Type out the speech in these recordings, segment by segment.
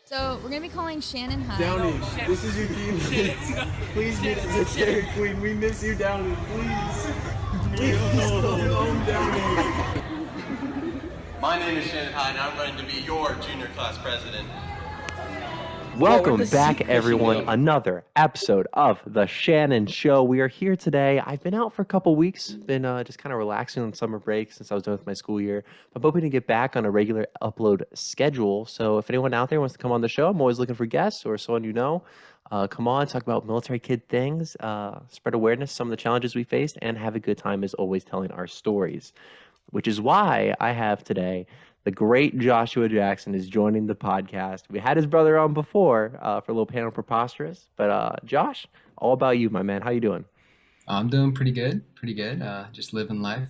So we're gonna be calling Shannon High. Downey, this is your teammate. Please meet us at Dairy Queen. We miss you, Downey. Please. Please come home, Downey. My name is Shannon High, and I'm ready to be your junior class president. Welcome back, everyone. Another episode of The Shannon Show. We are here today. I've been out for a couple weeks, been just kind of relaxing on summer break since I was done with my school year. I'm hoping to get back on a regular upload schedule. So if anyone out there wants to come on the show, I'm always looking for guests or someone you know. Come on, talk about military kid things, spread awareness, some of the challenges we faced, and have a good time as always telling our stories. Which is why I have today the great Joshua Jackson is joining the podcast. We had his brother on before for a little panel preposterous, but Josh, all about you, my man. How you doing? I'm doing pretty good. Just living life.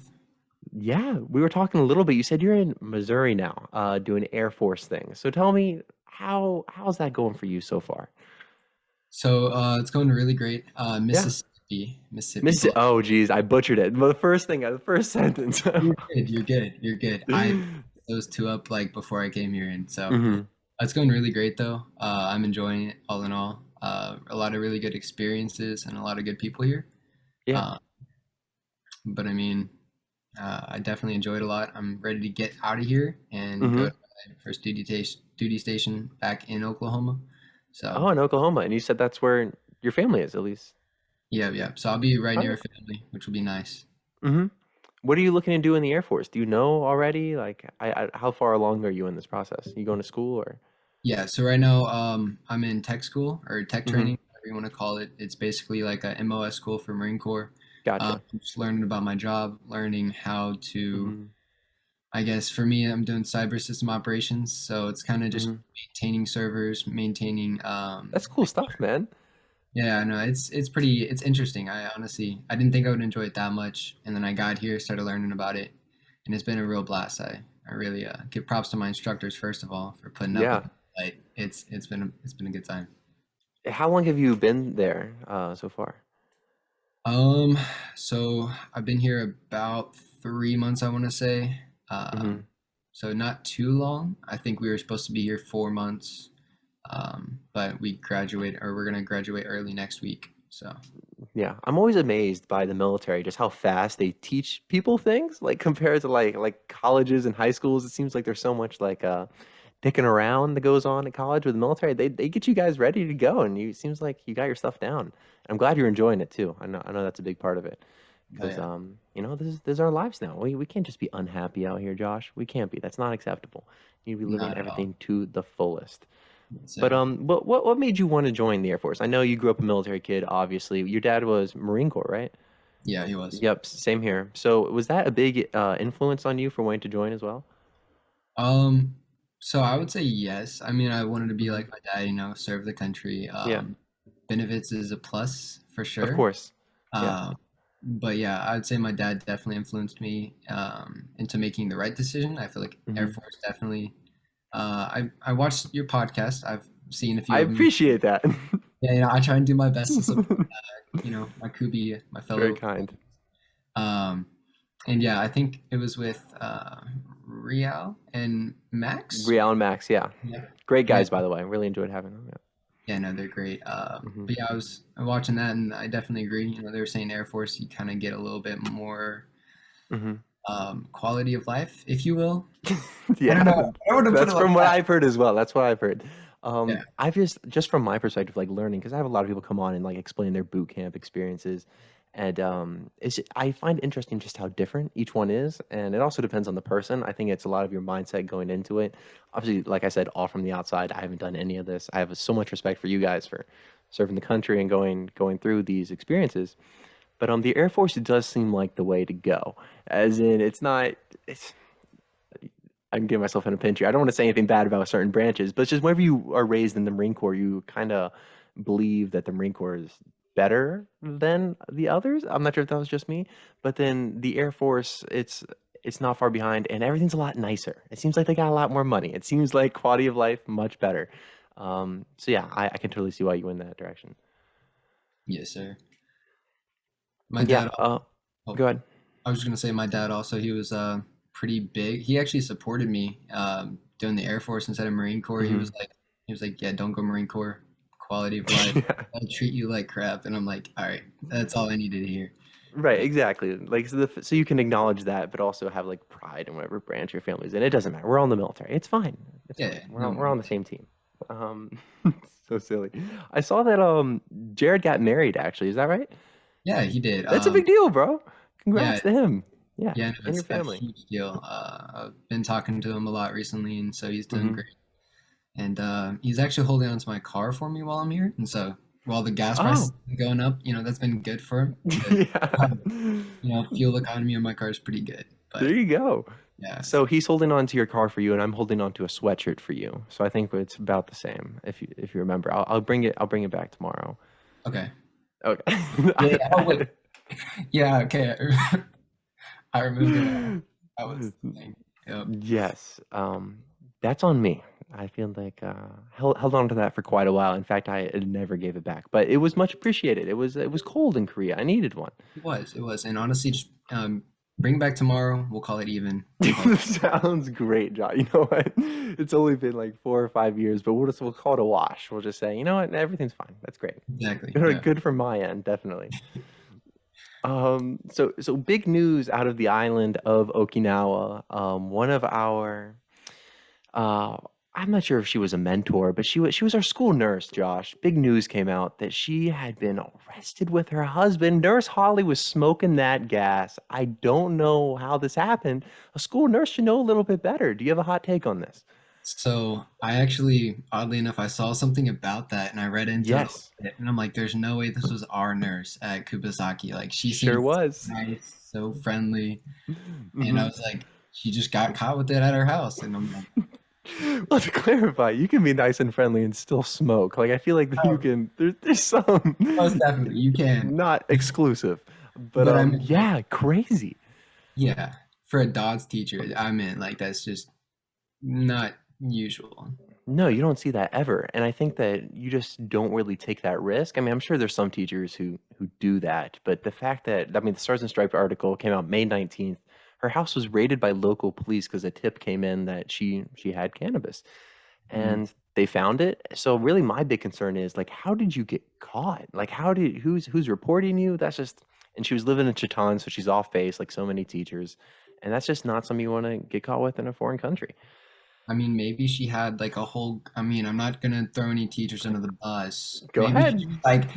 Yeah, we were talking a little bit. You said you're in Missouri now, doing Air Force things. So tell me, how's that going for you so far? So it's going really great. Mississippi. Oh, geez, I butchered it. The first sentence. You're good. I those two up like before I came here, and so it's going really great though. I'm enjoying it all in all. A lot of really good experiences and a lot of good people here. Yeah. But I mean, I definitely enjoyed a lot. I'm ready to get out of here and go to my first duty station back in Oklahoma. So. Oh, in Oklahoma, and you said that's where your family is, at least. Yeah. So I'll be right near a family, which will be nice. What are you looking to do in the Air Force? Do you know already? Like, how far along are you in this process? You going to school or? Yeah. So right now, I'm in tech school or tech training, whatever you want to call it. It's basically like a MOS school for Marine Corps. Gotcha. Just learning about my job, learning how to. I guess for me, I'm doing cyber system operations, so it's kind of just maintaining servers, maintaining. That's cool stuff, man. Yeah, no, it's interesting. I didn't think I would enjoy it that much, and then I got here, started learning about it, and it's been a real blast. I really give props to my instructors first of all for putting up with it. Like it's been a good time. How long have you been there so far? So I've been here about 3 months, I want to say. So not too long. I think we were supposed to be here 4 months. But we're going to graduate early next week. So yeah, I'm always amazed by the military, just how fast they teach people things, like compared to like colleges and high schools. It seems like there's so much like dicking around that goes on at college. With the military, they get you guys ready to go, and it seems like you got your stuff down. I'm glad you're enjoying it too. I know that's a big part of it. Because this is our lives now. We can't just be unhappy out here, Josh. We can't be. That's not acceptable. You need to be living everything to the fullest. But what made you want to join the Air Force? I know you grew up a military kid, obviously. Your dad was Marine Corps, right? Yeah, he was. Yep, same here. So was that a big influence on you for wanting to join as well? So I would say yes. I mean, I wanted to be like my dad, serve the country. Benefits is a plus for sure. Of course. But yeah, I'd say my dad definitely influenced me into making the right decision. I feel like Air Force definitely. I watched your podcast. I've seen a few. I appreciate that. Yeah, I try and do my best to support, my Kubi, my fellow. Very kind. And yeah, I think it was with Rial and Max. Rial and Max, yeah. Great guys, by the way. I really enjoyed having them. Yeah, no, they're great. But yeah, I was watching that, and I definitely agree. They were saying Air Force, you kind of get a little bit more. Quality of life, if you will. Yeah, that's from what I've heard as well. That's what I've heard. I've just from my perspective, like learning, because I have a lot of people come on and like explain their boot camp experiences, and I find interesting just how different each one is, and it also depends on the person. I think it's a lot of your mindset going into it. Obviously, like I said, all from the outside. I haven't done any of this. I have so much respect for you guys for serving the country and going through these experiences. But the Air Force, it does seem like the way to go. As in, I'm giving myself in a pinch here. I don't want to say anything bad about certain branches, but it's just whenever you are raised in the Marine Corps, you kind of believe that the Marine Corps is better than the others. I'm not sure if that was just me, but then the Air Force, it's not far behind, and everything's a lot nicer. It seems like they got a lot more money. It seems like quality of life much better. So yeah, I can totally see why you went that direction. Yes, sir. My dad. Go ahead. I was just gonna say my dad also. He was pretty big. He actually supported me doing the Air Force instead of Marine Corps. He was like, He was like, yeah, don't go Marine Corps. Quality of life. Yeah. They'll treat you like crap. And I'm like, all right, that's all I needed to hear. Right, exactly. Like so you can acknowledge that, but also have like pride in whatever branch your family's in. It doesn't matter. We're all in the military. It's fine. It's Yeah, fine. no, We're on the same team. Um, so silly. I saw that Jared got married. Actually, is that right? yeah, he did. That's a big deal, bro. Yeah, Congrats to him. Yeah, yeah, no, and your it's a family. huge deal. I've been talking to him a lot recently, and so he's doing Hmm. great. And he's actually holding on to my car for me while I'm here. And so while the gas prices Oh, are going up, that's been good for him. Because, yeah. fuel economy on my car is pretty good. There But you go. yeah, So he's holding on to your car for you, and I'm holding on to a sweatshirt for you. So I think it's about the same, if you remember. I'll bring it back tomorrow. okay. Okay. Yeah, yeah, oh, wait. Yeah, okay. I removed it. That was the thing. Yep. Yes. That's on me. I feel like held on to that for quite a while. In fact, I never gave it back, but it was much appreciated. It was cold in Korea. I needed one. It was. And honestly, just bring it back tomorrow. We'll call it even. We'll Sounds great, John. You know what? It's only been like 4 or 5 years, but we'll call it a wash. We'll just say, you know what? Everything's fine. That's great. exactly. Good, Yeah. good from my end, definitely. So big news out of the island of Okinawa. One of our, uh, I'm not sure if she was a mentor, but she was our school nurse, Josh. Big news came out that she had been arrested with her husband. Nurse Holly was smoking that gas. I don't know how this happened. A school nurse should know a little bit better. Do you have a hot take on this? So I actually, oddly enough, I saw something about that and I read into Yes, it and I'm like, there's no way this was our nurse at Kubasaki. Like she sure seemed was. nice, so friendly. And I Mhm. was like, she just got caught with it at her house. And I'm like, Well, to clarify, you can be nice and friendly and still smoke. Like I feel like you oh, can. There's some most definitely you can. not exclusive, but But I mean, like, yeah, crazy. yeah, for a dog's teacher, I mean, like that's just not usual. No, you don't see that ever, and I think that you just don't really take that risk. I mean, I'm sure there's some teachers who do that, but the fact that I mean, the Stars and Stripes article came out May 19th. Her house was raided by local police because a tip came in that she had cannabis, Mm. and they found it. So really, my big concern is like, how did you get caught? Like, who's reporting you? That's just. And she was living in Chatan, so she's off base, like so many teachers, and that's just not something you want to get caught with in a foreign country. I mean, maybe she had like a whole, I mean, I'm not gonna throw any teachers under the bus. Go Maybe she ahead. just, like,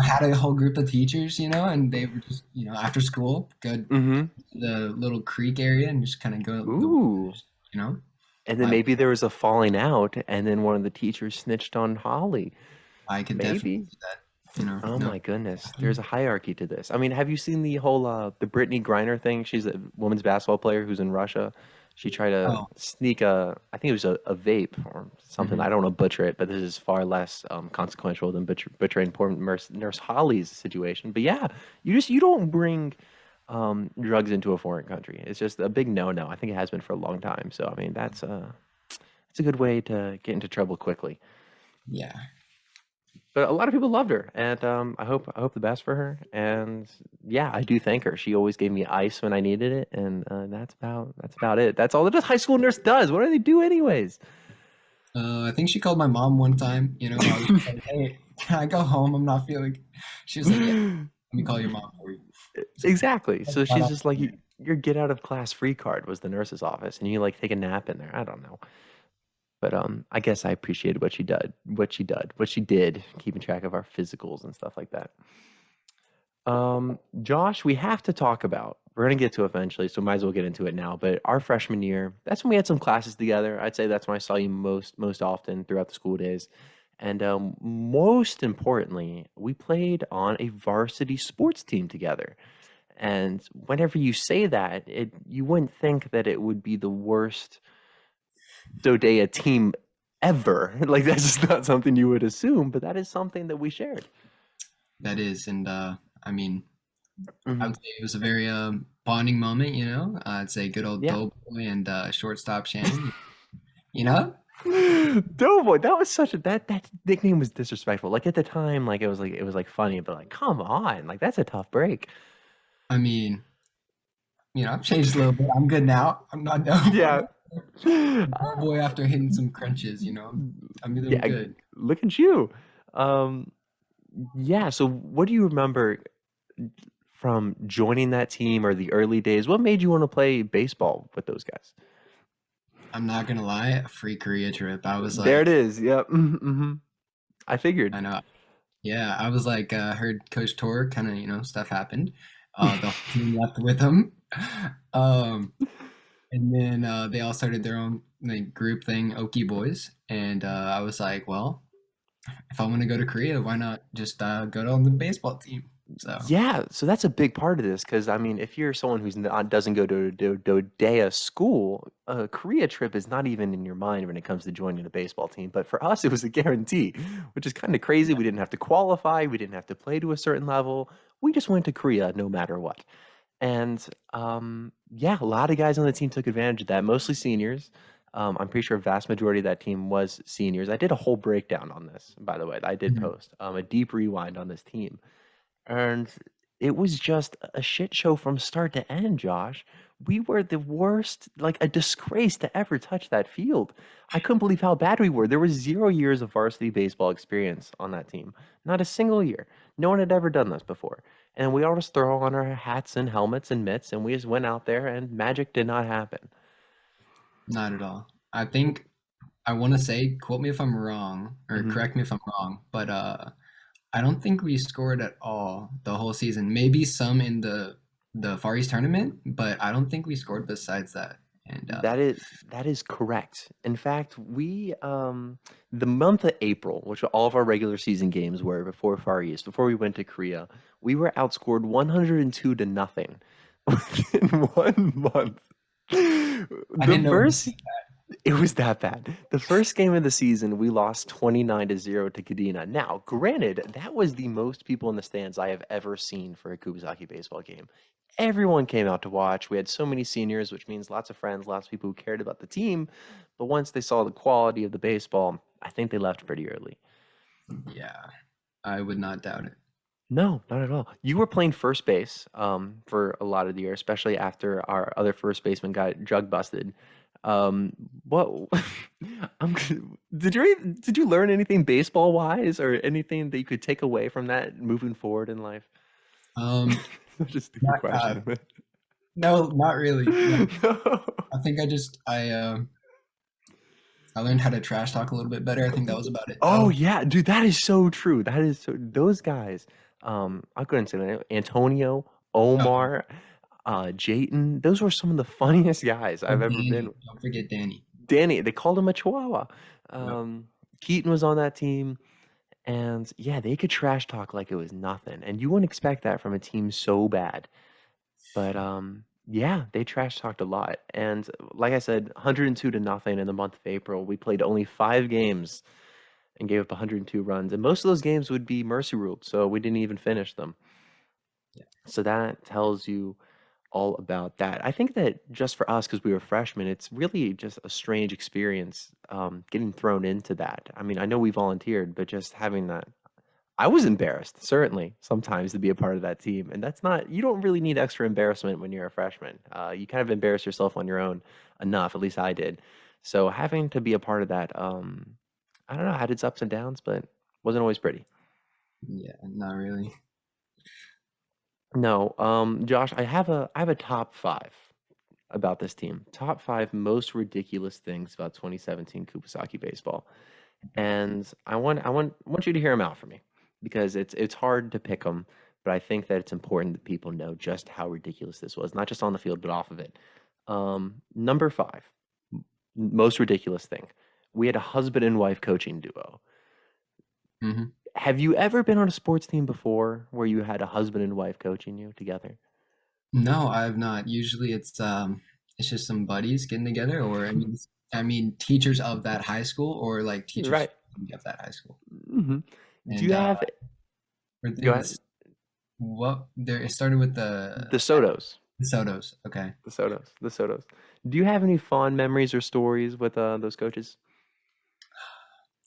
had a whole group of teachers, and they were just, after school, go to Mm-hmm. the little creek area and just kind of go, Ooh. you know, And then like maybe there was a falling out, and then one of the teachers snitched on Holly. I could definitely Maybe. see that, Oh no. my goodness. There's a hierarchy to this. I mean, have you seen the whole the Brittany Griner thing? She's a women's basketball player who's in Russia. She tried to Oh, sneak I think it was a vape or something. hmm I don't want to butcher it, but this is far less consequential than butchering poor Nurse Holly's situation. But yeah, you don't bring drugs into a foreign country. It's just a big no-no. I think it has been for a long time. So I mean, it's a good way to get into trouble quickly. yeah, But a lot of people loved her, and I hope the best for her. And yeah, I do thank her. She always gave me ice when I needed it, and that's about it. That's all that a high school nurse does. What do they do anyways? I think she called my mom one time, I was just like, hey, can I go home? I'm not feeling. She was like, yeah, let me call your mom for you. So, Exactly. So shout she's out just to like, her. your get out of class free card was the nurse's office, and you like take a nap in there. I don't know, but I guess I appreciated what she did, keeping track of our physicals and stuff like that. Josh, we have to talk about. We're gonna get to it eventually, so might as well get into it now. But our freshman year, that's when we had some classes together. I'd say that's when I saw you most often throughout the school days. And most importantly, we played on a varsity sports team together. And whenever you say that, you wouldn't think that it would be the worst DODEA team ever. Like that's just not something you would assume, but that is something that we shared. That is, and I mean, I Hmm. would say it was a very bonding moment, I'd say good old Yeah. Doughboy and shortstop Shannon, you know? Doughboy, that was such a that nickname was disrespectful. Like at the time, like it was funny, but like come on, like that's a tough break. I mean, I've changed a little bit. I'm good now. I'm not Yeah, Doughboy. Ball boy after hitting some crunches, I'm doing Yeah, good. look at you. Um, yeah, so what do you remember from joining that team or the early days? What made you want to play baseball with those guys? I'm not gonna lie, a free Korea trip. I was There it like, is. Yep. Mm-hmm. I figured. I know. Yeah, I was like, heard Coach Tor kind of, stuff happened. The whole team left with him. Um, and then they all started their own like group thing, Oki Boys. And I was like, well, if I want to go to Korea, why not just go on the baseball team? So Yeah, so that's a big part of this because I mean, if you're someone who's not doesn't go to DODEA school, a Korea trip is not even in your mind when it comes to joining a baseball team. But for us, it was a guarantee, which is kind of crazy. We didn't have to qualify, we didn't have to play to a certain level. We just went to Korea no matter what. And yeah, a lot of guys on the team took advantage of that, mostly seniors. I'm pretty sure a vast majority of that team was seniors. I did a whole breakdown on this, by the way. I did mhm. post a deep rewind on this team. And it was just a shit show from start to end, Josh. We were the worst, like a disgrace to ever touch that field. I couldn't believe how bad we were. There was 0 years of varsity baseball experience on that team. Not a single year. No one had ever done this before. And we all just throw on our hats and helmets and mitts, and we just went out there, and magic did not happen. Not at all. I think I want to say, quote me if I'm wrong, or Mhm. correct me if I'm wrong, but I don't think we scored at all the whole season. Maybe some in the Far East tournament, but I don't think we scored besides that. And That is correct. In fact, we the month of April, which all of our regular season games were before Far East, before we went to Korea, we were outscored 102 to nothing in 1 month. I The didn't know. first it was that bad. The first game of the season, we lost 29 to 0 to Kadena. Now, granted, that was the most people in the stands I have ever seen for a Kubasaki baseball game. Everyone came out to watch. We had so many seniors, which means lots of friends, lots of people who cared about the team. But once they saw the quality of the baseball, I think they left pretty early. Yeah, I would not doubt it. No, not at all. You were playing first base for a lot of the year, especially after our other first baseman got drug busted. Um, what I'm did you learn anything baseball wise or anything that you could take away from that moving forward in life? Um, Just a stupid not, question. no, not really. No. No. I think I learned how to trash talk a little bit better. I think that was about it Oh though. yeah, dude, that is so true. That is so those guys. I couldn't say that. Antonio, Oh, Omar, Jayton, those were some of the funniest guys I've ever been. Danny. Don't forget Danny. Danny, they called him a Chihuahua. Yep. Keaton was on that team, and yeah, they could trash talk like it was nothing, and you wouldn't expect that from a team so bad. But yeah, they trash talked a lot, and like I said, 102 to nothing in the month of April. We played only 5 games and gave up 102 runs, and most of those games would be mercy ruled, so we didn't even finish them. Yeah. So that tells you all about that. I think that just for us, because we were freshmen, it's really just a strange experience getting thrown into that. I mean, I know we volunteered, but just having that, I was embarrassed, certainly, sometimes to be a part of that team. And that's not, you don't really need extra embarrassment when you're a freshman. You kind of embarrass yourself on your own enough, at least I did. So having to be a part of that, I don't know, had its ups and downs, but wasn't always pretty. Yeah, not really. No, Josh, I have a top five about this team. Top five most ridiculous things about 2017 Kubasaki baseball. And I want you to hear them out for me because it's hard to pick them, but I think that it's important that people know just how ridiculous this was, not just on the field but off of it. Number five, most ridiculous thing. We had a husband and wife coaching duo. Hmm. Have you ever been on a sports team before where you had a husband and wife coaching you together? No, I have not. Usually it's just some buddies getting together, or I mean teachers of that high school, or like teachers Right. of that high school. hmm Do And you have were go they ahead? what there it started with The Sotos. the Sotos. Okay. The Sotos. The Sotos. Do you have any fond memories or stories with those coaches?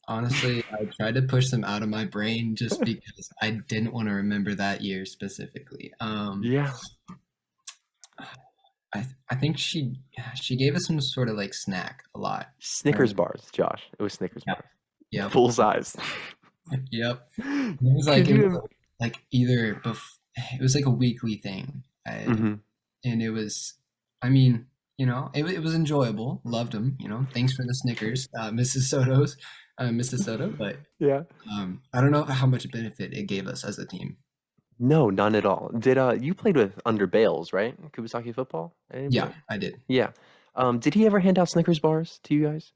Honestly, I tried to push them out of my brain just because I didn't want to remember that year specifically. Yeah. I think she gave us some sort of like snack a lot. Snickers bars, Josh. It was Snickers Yep. bars. Yep. Full size. Yep. It was like Could it you? was like it was like a weekly thing. Mhm. And it was, I mean, it was enjoyable. Loved them. Thanks for the Snickers, Mrs. Soto. But Yeah. I don't know how much benefit it gave us as a team. No, none at all. Did you played with under Bales, right? Kubasaki football? Yeah, Anybody? I did. Yeah. Did he ever hand out Snickers bars to you guys?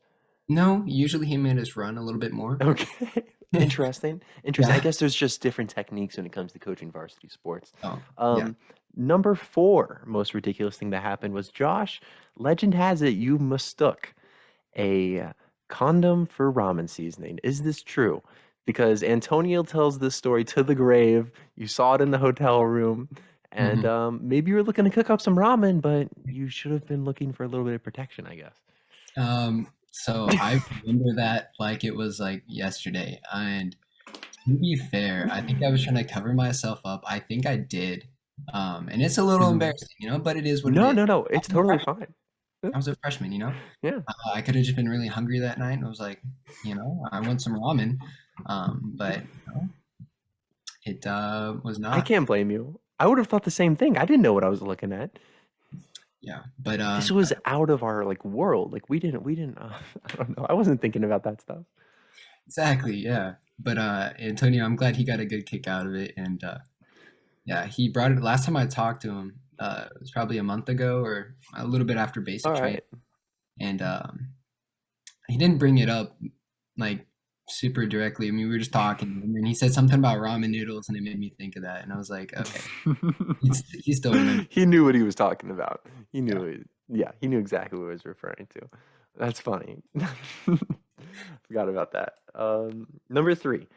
No, usually he made us run a little bit more. Okay. Interesting. Interesting. I Yeah. guess there's just different techniques when it comes to coaching varsity sports. Oh, yeah. Number 4 most ridiculous thing that happened was Josh, legend has it you mistook a condom for ramen seasoning. Is this true? Because Antonio tells this story to the grave. You saw it in the hotel room, and maybe you were looking to cook up some ramen, but you should have been looking for a little bit of protection, I guess. So I remember that like it was like yesterday. And to be fair, I think I was trying to cover myself up. I think I did. And it's a little embarrassing, but it is what it is. No. It's totally fine. I was a freshman, Yeah. I could have just been really hungry that night. And I was like, I want some ramen. But it was I not. can't blame you. I would have thought the same thing. I didn't know what I was looking at. Yeah, but This was out of our world. We didn't. I don't know. I wasn't thinking about that stuff. exactly, yeah. But Antonio, I'm glad he got a good kick out of it. And yeah, he brought it. Last time I talked to him, it was probably a month ago or a little bit after basic All training. right. And he didn't bring it up like super directly. I mean, we were just talking, and then he said something about ramen noodles, and it made me think of that. And I was like, okay, he still remembers. He knew what he was talking about. He knew it. Yeah, he knew exactly what he was referring to. That's funny. Forgot about that. Number 3,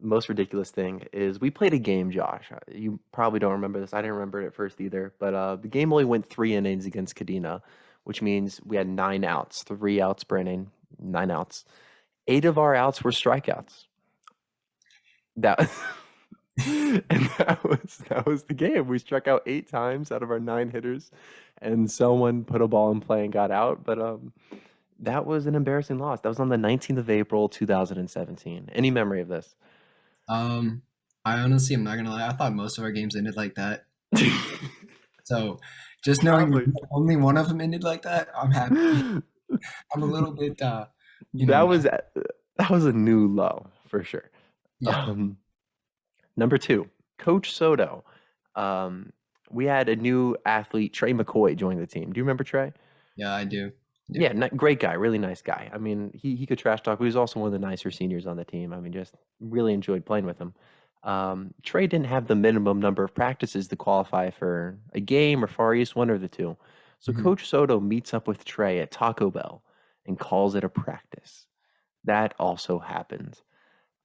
most ridiculous thing is we played a game, Josh. You probably don't remember this. I didn't remember it at first either. But the game only went 3 innings against Kadena, which means we had 9 outs, 3 outs per inning, 9 outs. 8 of our outs were strikeouts. That and that was the game. We struck out 8 times out of our 9 hitters, and someone put a ball in play and got out. But that was an embarrassing loss. That was on the 19th of April, 2017. Any memory of this? I honestly, I'm not gonna lie. I thought most of our games ended like that. So just knowing Probably. only one of them ended like that, I'm happy. I'm a little bit. That was a new low for sure. Yeah. Number 2, Coach Soto. We had a new athlete, Trey McCoy, join the team. Do you remember Trey? Yeah, I do. Yeah, great guy, really nice guy. I mean, he could trash talk, but he was also one of the nicer seniors on the team. I mean, just really enjoyed playing with him. Trey didn't have the minimum number of practices to qualify for a game or Far East, one or the two. So Coach Soto meets up with Trey at Taco Bell and calls it a practice. That also happened.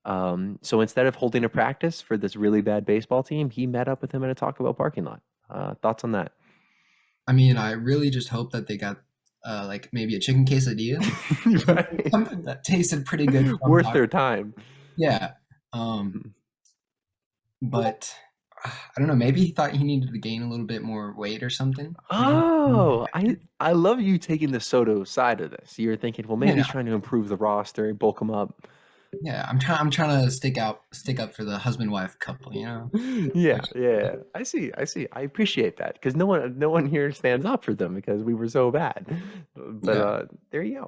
So instead of holding a practice for this really bad baseball team, he met up with him in a Taco Bell parking lot. Thoughts on that? I mean, I really just hope that they got like maybe a chicken quesadilla, Right. something that tasted pretty good. from Worth Taco- their time. Yeah. But I don't know. Maybe he thought he needed to gain a little bit more weight or something. Oh, I love you taking the Soto side of this. You're thinking, well, maybe he's Yeah. trying to improve the roster, bulk him up. Yeah, I'm trying to stick up for the husband wife couple. Yeah. I see. I appreciate that because no one here stands up for them because we were so bad. But Yeah. there you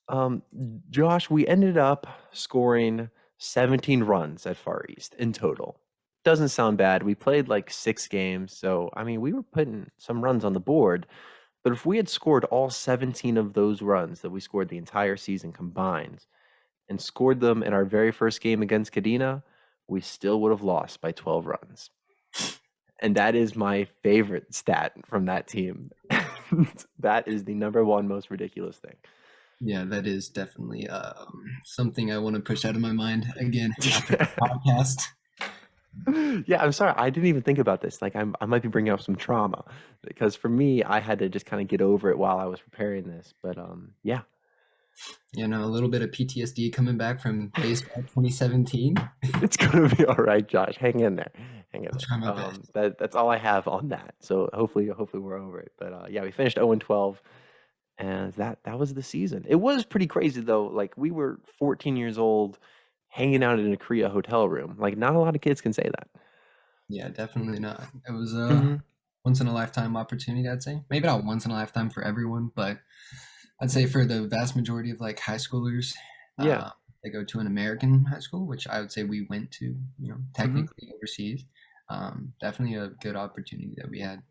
go. Josh, we ended up scoring 17 runs at Far East in total. Doesn't sound bad. We played like 6 games, so I mean, we were putting some runs on the board. But if we had scored all 17 of those runs that we scored the entire season combined and scored them in our very first game against Kadena, we still would have lost by 12 runs. And that is my favorite stat from that team. That is the number 1 most ridiculous thing. Yeah, that is definitely something I want to push out of my mind again after the podcast. Yeah, I'm sorry. I didn't even think about this. Like, I might be bringing up some trauma because for me, I had to just kind of get over it while I was preparing this. But yeah. A little bit of PTSD coming back from baseball 2017. It's gonna be all right, Josh. Hang in there. Hang in I'll try my there. best. That's all I have on that. So hopefully we're over it. But yeah, we finished 0-12, and that was the season. It was pretty crazy though. Like we were 14 years old, hanging out in a Korea hotel room. Like not a lot of kids can say that. Yeah, definitely not. It was a hmm once in a lifetime opportunity, I'd say. Maybe not once in a lifetime for everyone, but I'd say for the vast majority of like high schoolers, Yeah. they go to an American high school, which I would say we went to, technically overseas. Definitely a good opportunity that we had.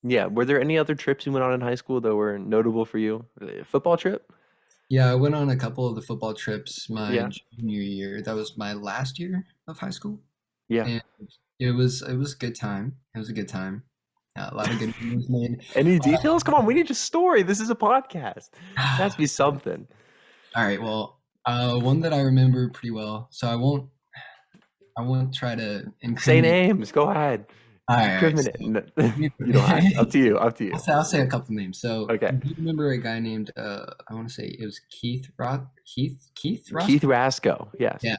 Yeah. Were there any other trips you went on in high school that were notable for you? Football trip? Yeah, I went on a couple of the football trips my Yeah. junior year. That was my last year of high school, Yeah. and it was a good time. It was a good time. A lot of good memories made. Any details? Come on, we need a story. This is a podcast. It has to be something. All right, well, one that I remember pretty well. So I won't try to Say incriminate. names. Go ahead. All right, Incriminate. so No, you don't have to. Up to you. Up to you. I'll say a couple names. So Okay. do you remember a guy named I want to say it was Keith Ross? Keith Rasco. Yes. Yeah.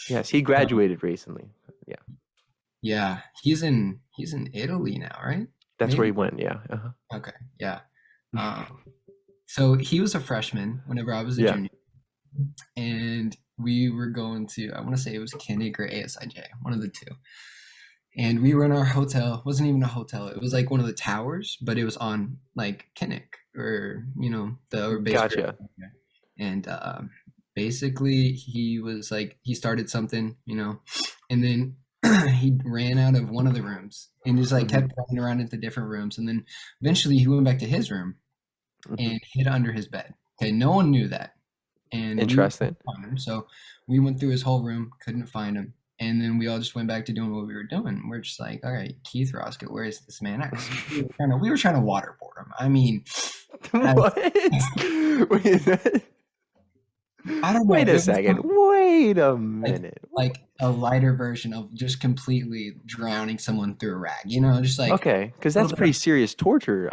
Yes. He graduated recently. Yeah. Yeah. He's in Italy now, right? That's where he Maybe? went. Yeah. Uh-huh. Okay. Yeah. So he was a freshman whenever I was a Yeah. junior, and we were going to, I want to say it was Kinnick or ASIJ, one of the two. And we were in our hotel. It wasn't even a hotel. It was like one of the towers, but it was on like Kinnick or the base. Gotcha. And basically he was like he started something, and then he ran out of one of the rooms and just like kept running around into different rooms, and then eventually he went back to his room and hid under his bed. Okay, no one knew that. And Interesting. we found him. So we went through his whole room, couldn't find him. And then we all just went back to doing what we were doing. We're just like, all right, Keith Roscoe, where is this man? We were trying to waterboard him. I mean, What? Wait, I don't know. wait It a was second. Wait a minute. like a lighter version of just completely drowning someone through a rag. Just like Okay, because that's pretty serious torture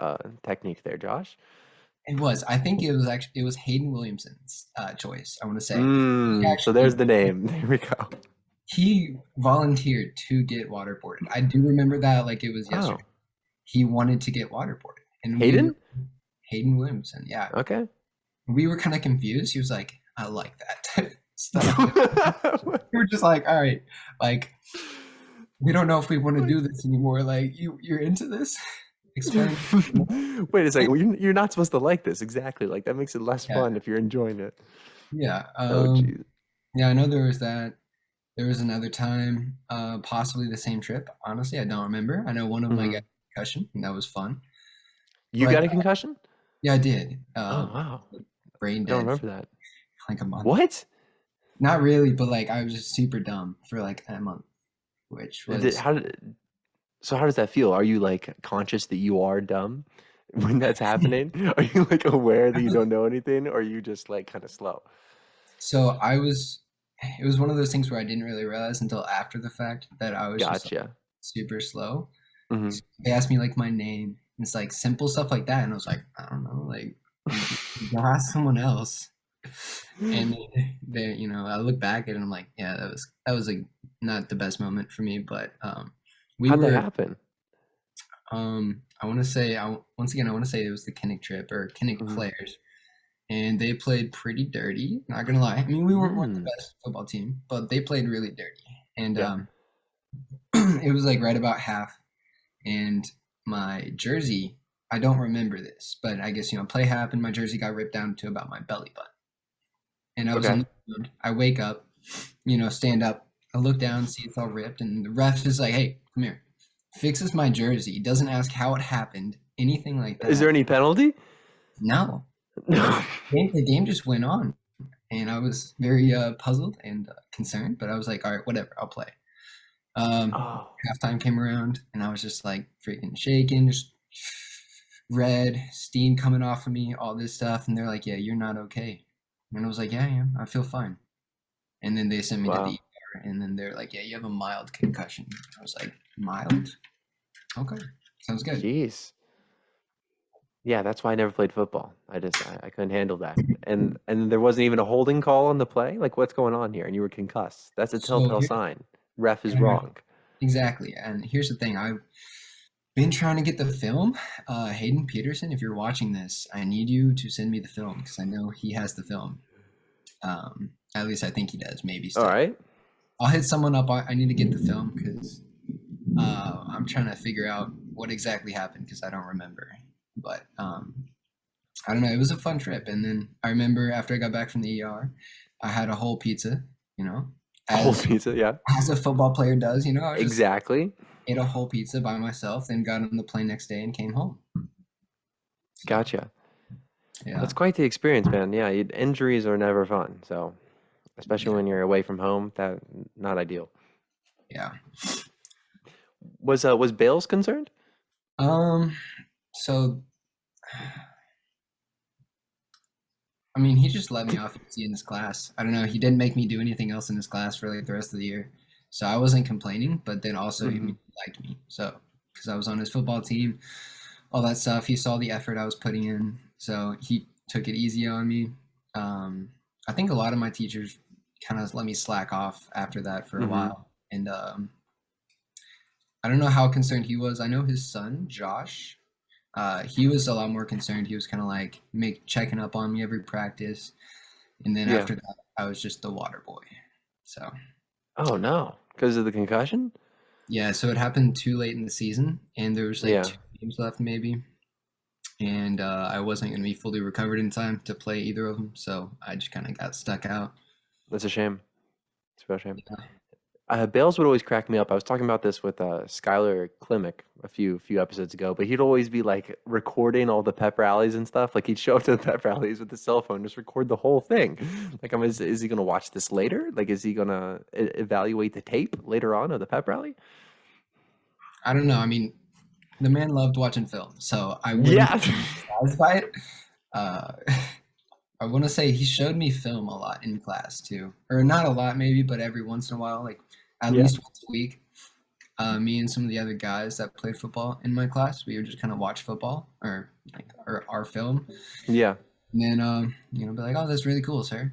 technique there, Josh. it was. I think it was Hayden Williamson's choice. I want to say So there's the name. There we go. he volunteered to get waterboarded. I do remember that like it was yesterday. Oh. He wanted to get waterboarded. And Hayden? Hayden Williamson, yeah. Okay. We were kind of confused. He was like, I like that type of stuff. We were just like, all right, like, we don't know if we want to do this anymore. Like, you're into this? Explain. Wait a second. Well, you're not supposed to like this. Exactly. Like, that makes it less Yeah. fun if you're enjoying it. Yeah. Oh, jeez. Yeah, I know there was that. There was another time, possibly the same trip. Honestly, I don't remember. I know one of them I got a concussion, and that was fun. You But, got a concussion? Yeah, I did. Oh, wow. Brain I dead don't for remember that. like a month. What? Not really, but like I was just super dumb for like a month, which was So how does that feel? Are you like conscious that you are dumb when that's happening? Are you like aware that you don't know anything, or are you just like kind of slow? so it was one of those things where I didn't really realize until after the fact that I was just like, Gotcha. super slow. hmm They asked me like my name. It's like simple stuff like that, and I was like, I don't know, like go ask someone else. And they, I look back at it and I'm like, yeah, that was like not the best moment for me, but we How'd were that happen? I want to say once again I want to say it was the Kinnick trip or Kinnick players, and they played pretty dirty. Not gonna lie, I mean we weren't the best football team, but they played really dirty, and Yeah. it was like right about half, and my jersey, I don't remember this, but I guess play happened. My jersey got ripped down to about my belly button, and I was on the ground. I wake up, stand up. I look down, see it's all ripped, and the ref is like, "Hey, come here." Fixes my jersey. Doesn't ask how it happened, anything like that. Is there any penalty? No. The game just went on, and I was very puzzled and concerned. But I was like, all right, whatever, I'll play. Oh, Halftime came around, and I was just like freaking shaking, just red, steam coming off of me, all this stuff. And they're like, "Yeah, you're not okay." And I was like, "Yeah, I am. I feel fine." And then they sent me to the ER, and then they're like, "Yeah, you have a mild concussion." I was like, "Mild? Okay, sounds good." jeez. Yeah, that's why I never played football. I couldn't handle that. And there wasn't even a holding call on the play? Like, what's going on here? And you were concussed. That's a So telltale here- sign. Ref is Yeah. wrong. exactly. And here's the thing, I've been trying to get the film. Hayden Peterson, if you're watching this, I need you to send me the film because I know he has the film. At least I think he does. Maybe All still. right. I'll hit someone up. I need to get the film because I'm trying to figure out what exactly happened because I don't remember. But I don't know. It was a fun trip. And then I remember after I got back from the ER, I had a whole pizza, Whole pizza, yeah. as a football player does, I was just Exactly. ate a whole pizza by myself, then got on the plane next day and came home. Gotcha. Yeah. That's quite the experience, man. Yeah, injuries are never fun. So, especially when you're away from home, that not ideal. Yeah. Was Bales concerned? So I mean, he just let me off easy in his class. I don't know. He didn't make me do anything else in his class for like the rest of the year. So I wasn't complaining, but then also he liked me. So, because I was on his football team, all that stuff. He saw the effort I was putting in. So he took it easy on me. I think a lot of my teachers kind of let me slack off after that for a while. And I don't know how concerned he was. I know his son, Josh, he was a lot more concerned. He was kind of like checking up on me every practice. And then after that, I was just the water boy. So. Oh, no. Because of the concussion? Yeah, so it happened too late in the season, and there was like 2 games left maybe. And I wasn't going to be fully recovered in time to play either of them, so I just kind of got stuck out. That's a shame. It's a real shame. Bales would always crack me up. I was talking about this with Skylar Klimek a few episodes ago, but he'd always be like recording all the pep rallies and stuff. Like he'd show up to the pep rallies with his cell phone, just record the whole thing. Like, is he going to watch this later? Like, is he going to evaluate the tape later on of the pep rally? I don't know. I mean, the man loved watching film, so I wouldn't be surprised by it. I want to say he showed me film a lot in class too, or not a lot maybe, but every once in a while, like at least once a week. Me and some of the other guys that played football in my class, we would just kind of watch football or our film. Yeah. And then be like, oh, that's really cool, sir.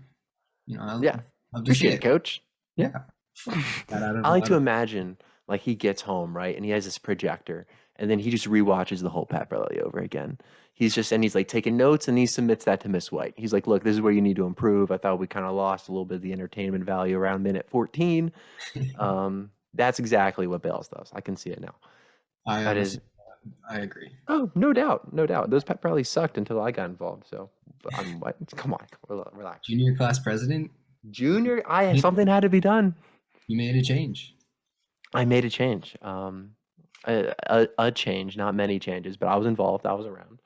I love to appreciate see it, coach. Yeah. I like to imagine like he gets home, right, and he has this projector, and then he just rewatches the whole pep rally over again. He's like taking notes, and he submits that to Miss White. He's like, look, this is where you need to improve. I thought we kind of lost a little bit of the entertainment value around minute 14. That's exactly what Bales does. I can see it now. I agree. Oh, no doubt. Those pep rallies sucked until I got involved. So, come on, relax. Junior class president? Junior, something had to be done. You made a change. I made a change. A change, not many changes, but I was involved. I was around.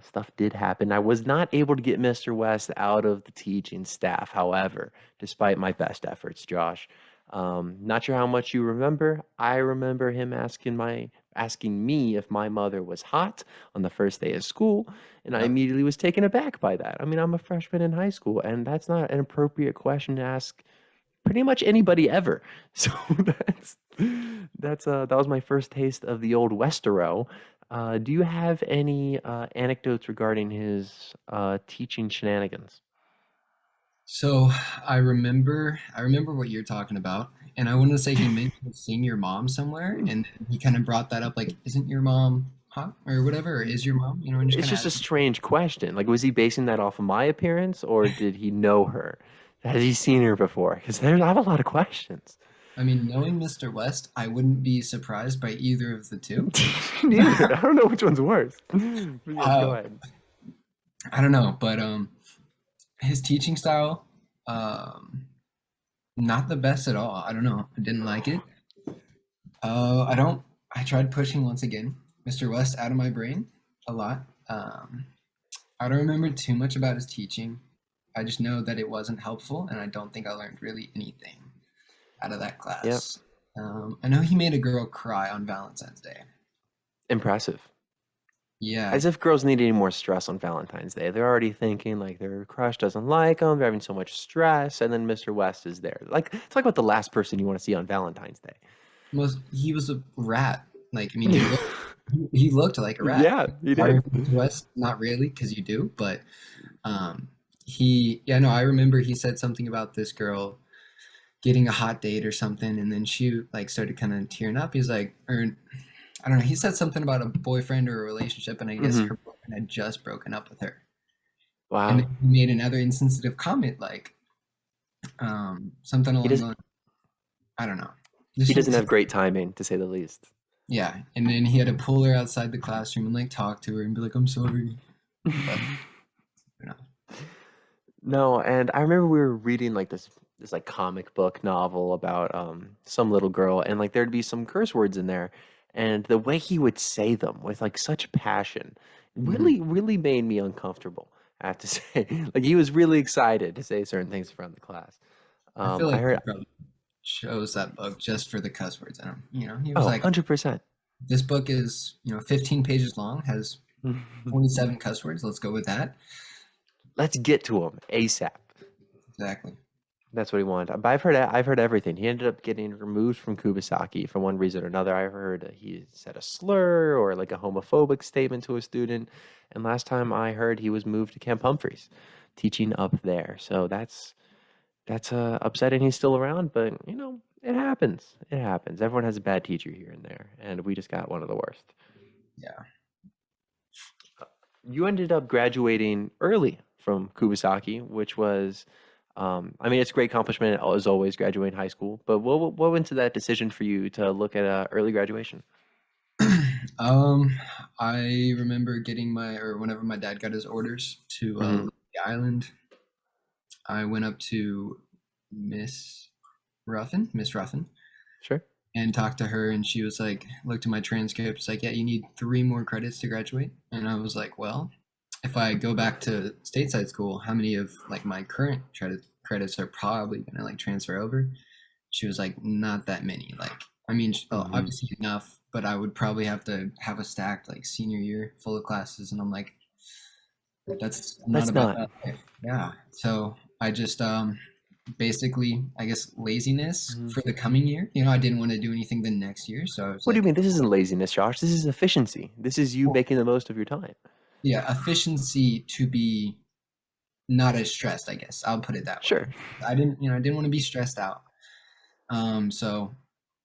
Stuff did happen. I was not able to get Mr. West out of the teaching staff, however, despite my best efforts, Josh. Not sure how much you remember. I remember him asking me if my mother was hot on the first day of school, and I immediately was taken aback by that. I mean, I'm a freshman in high school, and that's not an appropriate question to ask pretty much anybody ever. So that was my first taste of the old Westero. Do you have any anecdotes regarding his teaching shenanigans? So I remember what you're talking about, and I want to say he mentioned seeing your mom somewhere, and he kind of brought that up, like, isn't your mom hot or whatever, or is your mom? And It's just a strange question. Like, was he basing that off of my appearance, or did he know her? Has he seen her before? Because I have a lot of questions. I mean, knowing Mr. West, I wouldn't be surprised by either of the two. Neither. I don't know which one's worse. Go ahead. I don't know, but his teaching style, not the best at all. I don't know. I didn't like it. I tried pushing once again Mr. West out of my brain a lot. I don't remember too much about his teaching. I just know that it wasn't helpful, and I don't think I learned really anything out of that class. Yep. I know he made a girl cry on Valentine's Day. Impressive. Yeah. As if girls need any more stress on Valentine's Day. They're already thinking like their crush doesn't like them. They're having so much stress, and then Mr. West is there. Like, talk about the last person you want to see on Valentine's Day. Well, he was a rat. Like, I mean, he looked like a rat. Yeah, he did. Mr. West, not really, because you do, but I remember he said something about this girl getting a hot date or something, and then she like started kind of tearing up. He's like, or I don't know, he said something about a boyfriend or a relationship, and I guess her boyfriend had just broken up with her. And Wow. then he made another insensitive comment, like something He along does the, I don't know. he doesn't have great timing, to say the least. Yeah, and then he had to pull her outside the classroom and like talk to her and be like, "I'm sorry." But, you know. No, and I remember we were reading like this like comic book novel about some little girl, and like there'd be some curse words in there, and the way he would say them with like such passion Mhm. really made me uncomfortable, I have to say. Like he was really excited to say certain things in front of the class. I feel I like he heard, probably chose that book just for the cuss words in him. He was oh, like, 100%. "This book is 15 pages long, has 27 cuss words. Let's go with that." Let's get to him ASAP. Exactly. That's what he wanted. But I've heard everything. He ended up getting removed from Kubasaki for one reason or another. I heard he said a slur or like a homophobic statement to a student. And last time I heard he was moved to Camp Humphreys, teaching up there. So that's upsetting. He's still around, but it happens. It happens. Everyone has a bad teacher here and there, and we just got one of the worst. Yeah. You ended up graduating early from Kubasaki, which was, I mean, it's a great accomplishment as always graduating high school. But what went into that decision for you to look at early graduation? Um, I remember getting or whenever my dad got his orders to Hmm. leave the island, I went up to Miss Ruffin, Sure. and talked to her, and she was like, looked at my transcript, it's like, "Yeah, you need 3 more credits to graduate." And I was like, "Well, if I go back to stateside school, how many of like my current credits are probably gonna like transfer over?" She was like, "Not that many. Like, I mean, Hmm. obviously enough, but I would probably have to have a stacked like senior year full of classes." And I'm like, "That's not Let's about not. that life." Yeah. So I just basically, I guess, laziness Mhm. for the coming year. I didn't want to do anything the next year, so I was What do you like, mean? This isn't laziness, Josh. This is efficiency. This is you well, making the most of your time. yeah, efficiency to be not as stressed, I guess. I'll put it that way. Sure. I didn't want to be stressed out. So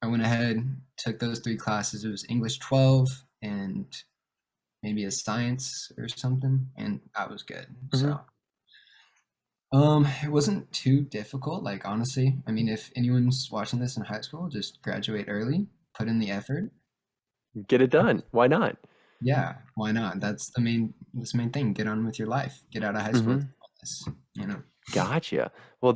I went ahead, took those 3 classes. It was English 12 and maybe a science or something, and I was good. Hmm. So it wasn't too difficult, like honestly. I mean, if anyone's watching this in high school, just graduate early, put in the effort. Get it done. Why not? Yeah, why not? That's the main thing. Get on with your life. Get out of high school with Hmm. this, you know. Gotcha. Well,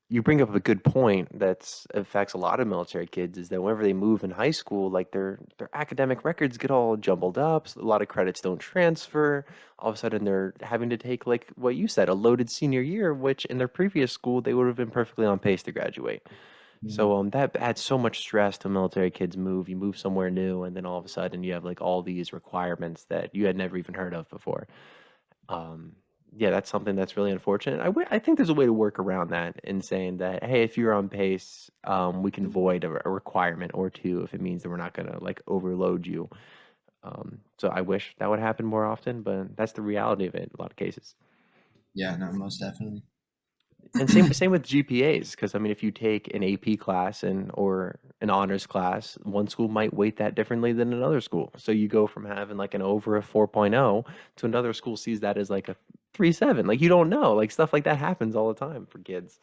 you bring up a good point that affects a lot of military kids is that whenever they move in high school, like their academic records get all jumbled up. So a lot of credits don't transfer. All of a sudden, they're having to take like what you said, a loaded senior year, which in their previous school they would have been perfectly on pace to graduate. Yeah. So that adds so much stress to military kids move. You move somewhere new, and then all of a sudden you have like all these requirements that you had never even heard of before. Um, yeah, that's something that's really unfortunate. I think there's a way to work around that in saying that, hey, if you're on pace, we can void a requirement or two if it means that we're not going to like overload you. So I wish that would happen more often, but that's the reality of it in a lot of cases. Yeah, no, most definitely. And same with GPAs, because I mean, if you take an AP class or an honors class, one school might weight that differently than another school. So you go from having like an over a 4.0 to another school sees that as like a 3.7. Like you don't know, like stuff like that happens all the time for kids.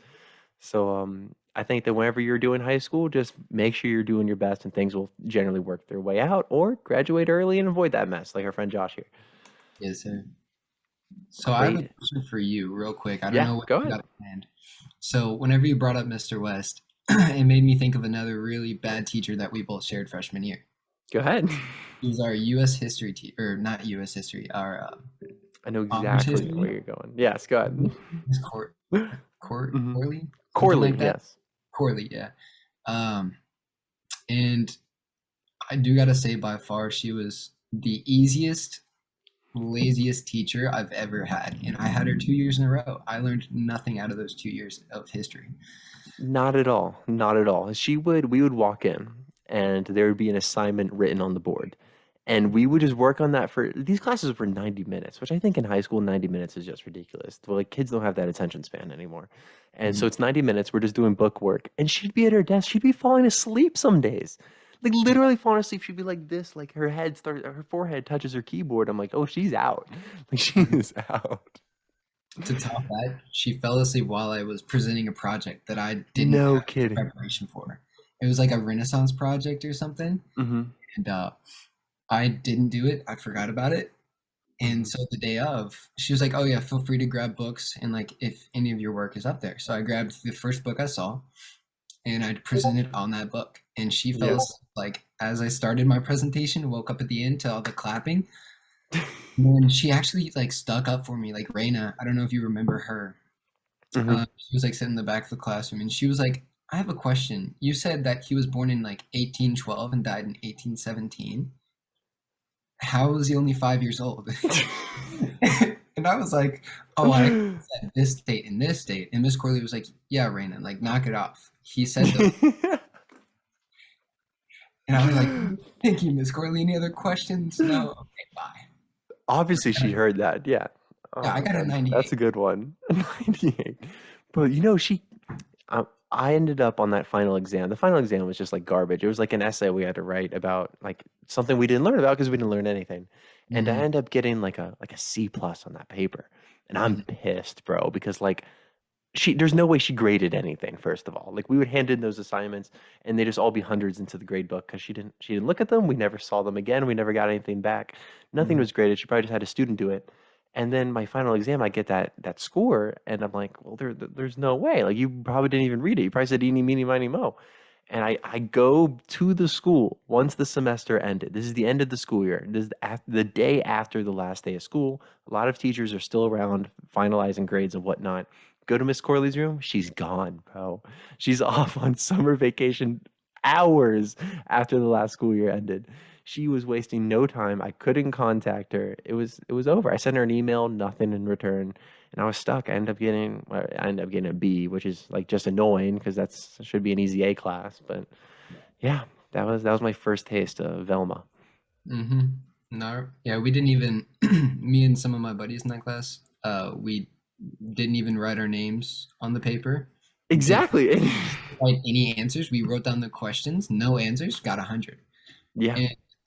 So I think that whenever you're doing high school, just make sure you're doing your best, and things will generally work their way out, or graduate early and avoid that mess, like our friend Josh here. Yes, sir. So I have a Great. question for you, real quick. I don't Yeah, know what go you ahead. got planned. So whenever you brought up Mr. West, it made me think of another really bad teacher that we both shared freshman year. Go ahead. He was our U.S. history teacher, or not U.S. history, our I know honors exactly where history. you're going. Yes, go ahead. His Hmm. Corley, something Corley, like that. yes. Corley, yeah. Um, and I do gotta say, by far, she was the easiest, laziest teacher I've ever had, and I had her 2 years in a row. I learned nothing out of those 2 years of history. Not at all. Not at all. We would walk in and there would be an assignment written on the board. And we would just work on that for these classes were 90 minutes, which I think in high school 90 minutes is just ridiculous. Well, like kids don't have that attention span anymore. And so Mhm. it's 90 minutes, we're just doing book work. And she'd be at her desk, she'd be falling asleep some days. Like literally falling asleep. She'd be like this, like her forehead touches her keyboard. I'm like, oh, she's out. Like she is out. To top that, she fell asleep while I was presenting a project that I didn't No have kidding. preparation for. It was like a Renaissance project or something, Mm-hmm. and I didn't do it. I forgot about it. Mm-hmm. And so the day of, she was like, "Oh yeah, feel free to grab books and like if any of your work is up there." So I grabbed the first book I saw and I presented on that book. And she fell Yeah. asleep like as I started my presentation, woke up at the end to all the clapping. And she actually like stuck up for me, like Raina. I don't know if you remember her. Mm-hmm. She was like sitting in the back of the classroom and she was like, "I have a question. You said that he was born in like 1812 and died in 1817. How was he only 5 years old?" And I was like, "Oh, I said this date and this date." And Miss Corley was like, "Yeah, Raina, like knock it off. He said those." And I was like, "Thank you, Miss Corley. Any other questions? No? Okay, bye." Obviously, she heard that. Yeah. Oh Yeah, I my got a God, that's a 98. good one. 98. But I ended up on that final exam. The final exam was just like garbage. It was like an essay we had to write about like something we didn't learn about because we didn't learn anything. And I Mhm, ended up getting like a C plus on that paper, and I'm mhm, pissed, bro, because like there's no way she graded anything, first of all. Like we would hand in those assignments and they just all be hundreds into the grade book because she didn't look at them. We never saw them again. We never got anything back. Nothing mhm. was graded. She probably just had a student do it. And then my final exam, I get that score, and I'm like, well, there's no way. Like you probably didn't even read it. You probably said eeny, meeny, miny, mo. And I go to the school once the semester ended. This is the end of the school year. This is the day after the last day of school. A lot of teachers are still around finalizing grades and whatnot. Go to Miss Corley's room. She's gone, bro. She's off on summer vacation hours after the last school year ended. She was wasting no time. I couldn't contact her. It was over. I sent her an email, nothing in return, and I was stuck. I ended up getting a B, which is like just annoying because that should be an easy A class. But yeah, that was my first taste of Velma. Mhm. No, yeah, we didn't even me and some of my buddies in that class, we didn't even write our names on the paper. Didn't Exactly. write any answers. We wrote down the questions, no answers, got 100. Yeah,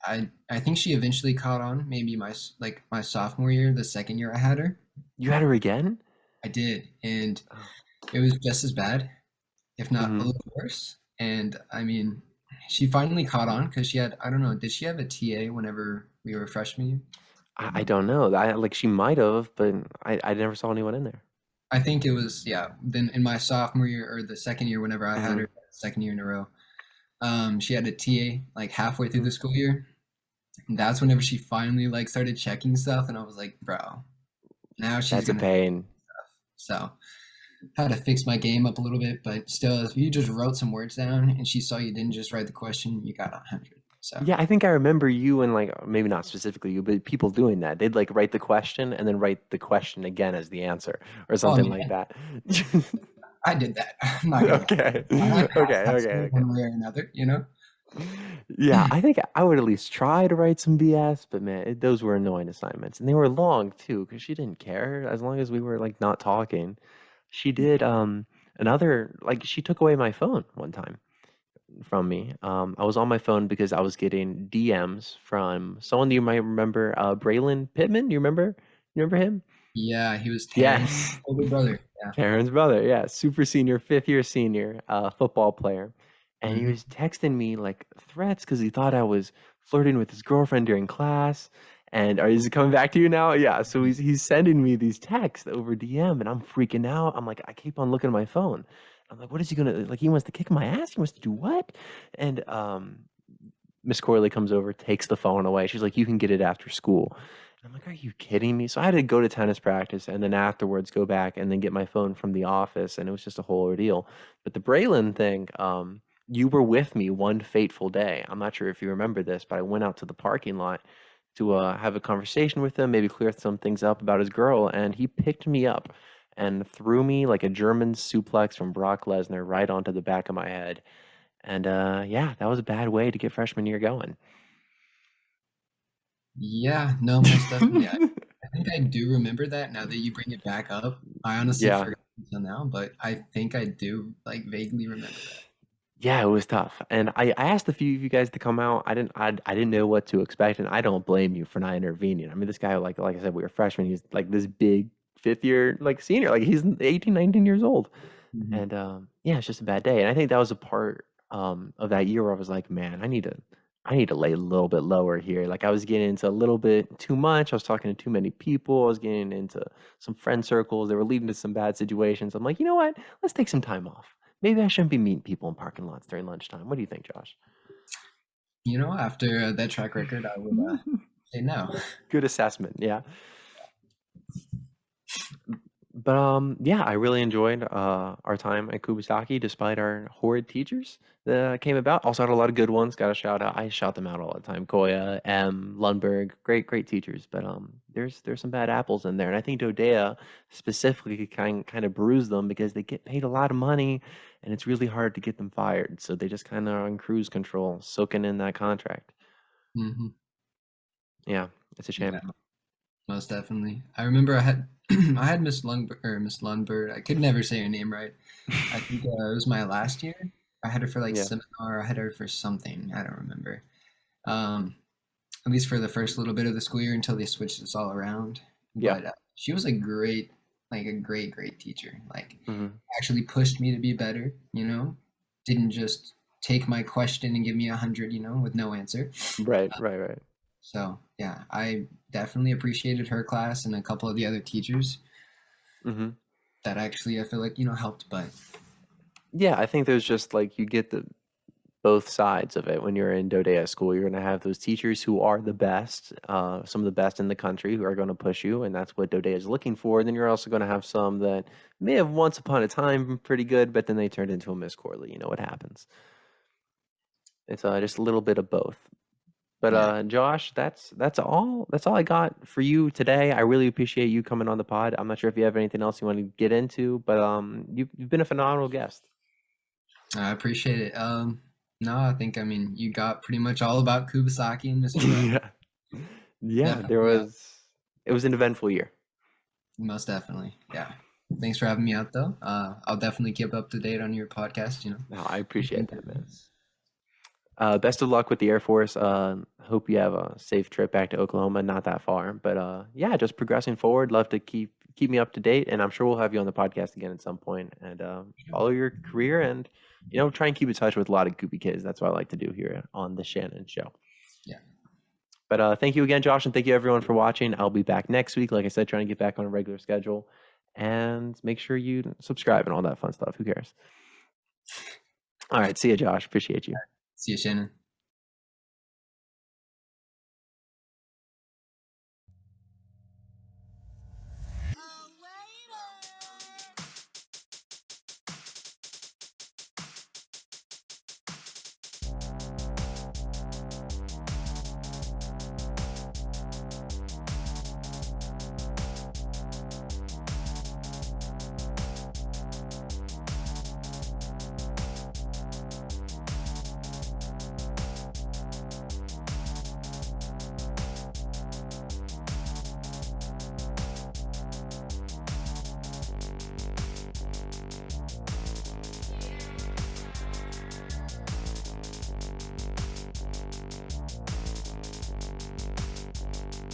And I think she eventually caught on, maybe like my sophomore year, the second year I had her. you had her again. I did, and Oh. it was just as bad, if not a Mhm. little worse. And I mean, she finally caught on because she had, I don't know, did she have a TA whenever we were freshman year? I don't know. Like she might have, but I never saw anyone in there. I think it was, yeah. Then in my sophomore year or the second year, whenever I had Mhm. her, second year in a row, she had a TA like halfway through Mhm. the school year. And that's whenever she finally like started checking stuff, and I was like, bro, now she's That's a gonna. pain. So had to fix my game up a little bit, but still, if you just wrote some words down and she saw you didn't just write the question, you got 100. So Yeah, I think I remember you and like maybe not specifically you, but people doing that. They'd like write the question and then write the question again as the answer or oh something like yeah, that. I did that. I'm not gonna lie. Okay. I Okay, passed that okay, school okay. one way or another, you know. Yeah, I think I would at least try to write some BS, but man, those were annoying assignments, and they were long too, because she didn't care as long as we were like not talking. She did another like she took away my phone one time from me. I was on my phone because I was getting DMs from someone you might remember, Braylon Pittman. You remember? You remember him? Yeah, he was Taryn's Yes. older brother. Yeah. Karen's brother, yeah, super senior, fifth year senior, football player. And he Mhm. was texting me like threats because he thought I was flirting with his girlfriend during class. And is it coming back to you now? Yeah. So he's sending me these texts over DM and I'm freaking out. I'm like, I keep on looking at my phone. I'm like, what is he gonna like? He wants to kick my ass. He wants to do what? And Miss Corley comes over, takes the phone away. She's like, "You can get it after school." And I'm like, "Are you kidding me?" So I had to go to tennis practice and then afterwards go back and then get my phone from the office, and it was just a whole ordeal. But the Braylon thing, you were with me one fateful day. I'm not sure if you remember this, but I went out to the parking lot to have a conversation with him, maybe clear some things up about his girl, and he picked me up and threw me like a German suplex from Brock Lesnar right onto the back of my head. And yeah, that was a bad way to get freshman year going. Yeah, no, most definitely. I think I do remember that now that you bring it back up. I honestly Yeah. forgot until now, but I think I do like vaguely remember that. Yeah, it was tough. And I asked a few of you guys to come out. I didn't know what to expect, and I don't blame you for not intervening. I mean, this guy, like I said, we were freshmen. He's like this big fifth year like senior. Like he's 18, 19 years old. Mhm. And yeah, it's just a bad day. And I think that was a part of that year where I was like, man, I need to lay a little bit lower here. Like I was getting into a little bit too much. I was talking to too many people. I was getting into some friend circles. They were leading to some bad situations. I'm like, you know what? Let's take some time off. Maybe I shouldn't be meeting people in parking lots during lunchtime. What do you think, Josh? After that track record, I would say no. Good assessment. Yeah. But yeah, I really enjoyed our time at Kubasaki, despite our horrid teachers that came about. Also had a lot of good ones. Got a shout out. I shout them out all the time. Koya, M, Lundberg, great teachers. But there's some bad apples in there, and I think DODEA specifically kind of bruised them because they get paid a lot of money, and it's really hard to get them fired. So they just kind of on cruise control, soaking in that contract. Hmm. Yeah, it's a shame. Yeah, most definitely. I remember I had I had Miss Lundberg. I could never say her name right. I think it was my last year. I had her for like Yeah, seminar. I had her for something. I don't remember. Um, at least for the first little bit of the school year until they switched us all around. yeah. But she was a great teacher. Like Hmm. actually pushed me to be better. Didn't just take my question and give me 100. With no answer. Right. So yeah, I definitely appreciated her class and a couple of the other teachers Hmm. that actually I feel like helped. But Yeah, I think there's just like you get the both sides of it when you're in DODEA school. You're going to have those teachers who are the best, some of the best in the country who are going to push you, and that's what DODEA is looking for. Then you're also going to have some that may have once upon a time been pretty good, but then they turned into a Miss Corley. You know what happens. It's just a little bit of both. But yeah, Josh, that's all I got for you today. I really appreciate you coming on the pod. I'm not sure if you have anything else you want to get into, but you've been a phenomenal guest. I appreciate it. No, I mean you got pretty much all about Kubasaki and Mr. Wright. Yeah. Yeah, Definitely, it was an eventful year. most definitely. Yeah. Thanks for having me out though. I'll definitely keep up to date on your podcast. No, I appreciate that, man. Best of luck with the Air Force. Hope you have a safe trip back to Oklahoma. Not that far, but yeah, just progressing forward. Love to keep me up to date, and I'm sure we'll have you on the podcast again at some point. And follow your career, and try and keep in touch with a lot of Kubi kids. That's what I like to do here on the Shannon Show. Yeah. But thank you again, Josh, and thank you everyone for watching. I'll be back next week. Like I said, trying to get back on a regular schedule, and make sure you subscribe and all that fun stuff. Who cares? All right, see you, Josh. Appreciate you. See you, Shannon.